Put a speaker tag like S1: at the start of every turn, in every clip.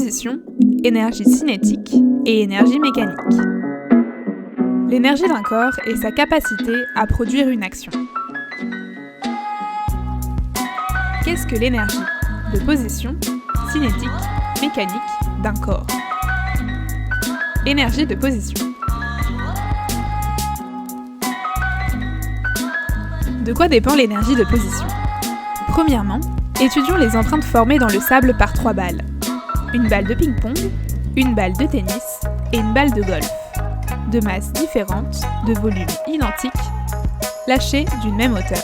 S1: position, énergie cinétique et énergie mécanique. L'énergie d'un corps est sa capacité à produire une action. Qu'est-ce que l'énergie de position, cinétique, mécanique d'un corps? Énergie de position. De quoi dépend l'énergie de position? Premièrement, étudions les empreintes formées dans le sable par 3 balles. Une balle de ping-pong, une balle de tennis et une balle de golf. De masses différentes, de volumes identiques, lâchées d'une même hauteur.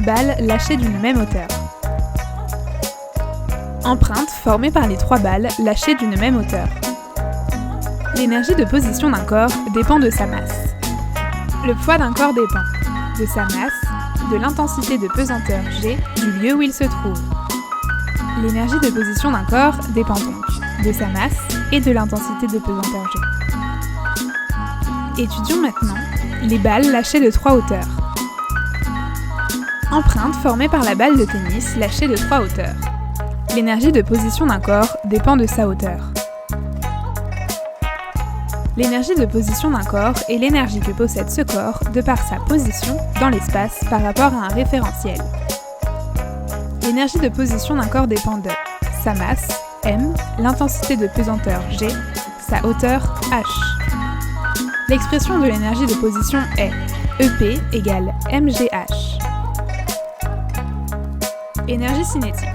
S1: Balles lâchées d'une même hauteur. Empreintes formées par les 3 balles lâchées d'une même hauteur. L'énergie de position d'un corps dépend de sa masse. Le poids d'un corps dépend de sa masse, de l'intensité de pesanteur G du lieu où il se trouve. L'énergie de position d'un corps dépend donc de sa masse et de l'intensité de pesanteur G. Étudions maintenant les balles lâchées de 3 hauteurs. Empreinte formée par la balle de tennis lâchée de 3 hauteurs. L'énergie de position d'un corps dépend de sa hauteur. L'énergie de position d'un corps est l'énergie que possède ce corps de par sa position dans l'espace par rapport à un référentiel. L'énergie de position d'un corps dépend de sa masse, m, l'intensité de pesanteur G, sa hauteur h. L'expression de l'énergie de position est EP égale mgh. Énergie cinétique.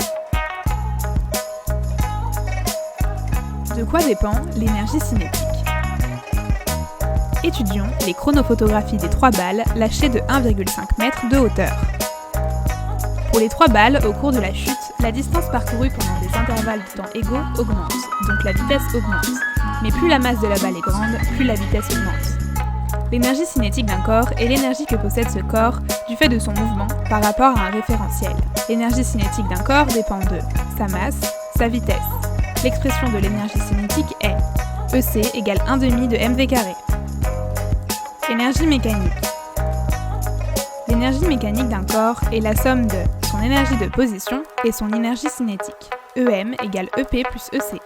S1: De quoi dépend l'énergie cinétique? Étudions les chronophotographies des 3 balles lâchées de 1,5 m de hauteur. Pour les 3 balles, au cours de la chute, la distance parcourue pendant des intervalles de temps égaux augmente, donc la vitesse augmente. Mais plus la masse de la balle est grande, plus la vitesse augmente. L'énergie cinétique d'un corps est l'énergie que possède ce corps du fait de son mouvement par rapport à un référentiel. L'énergie cinétique d'un corps dépend de sa masse, sa vitesse. L'expression de l'énergie cinétique est EC égale 1/2 de mv². Énergie mécanique. L'énergie mécanique d'un corps est la somme de son énergie de position et son énergie cinétique. EM égale EP plus EC.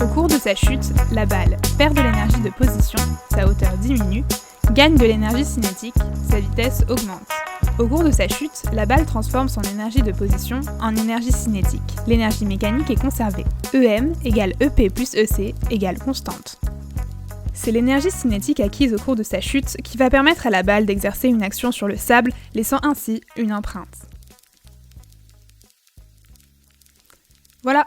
S1: Au cours de sa chute, la balle perd de l'énergie de position, sa hauteur diminue, gagne de l'énergie cinétique, sa vitesse augmente. Au cours de sa chute, la balle transforme son énergie de position en énergie cinétique. L'énergie mécanique est conservée. EM égale EP plus EC égale constante. C'est l'énergie cinétique acquise au cours de sa chute qui va permettre à la balle d'exercer une action sur le sable, laissant ainsi une empreinte. Voilà,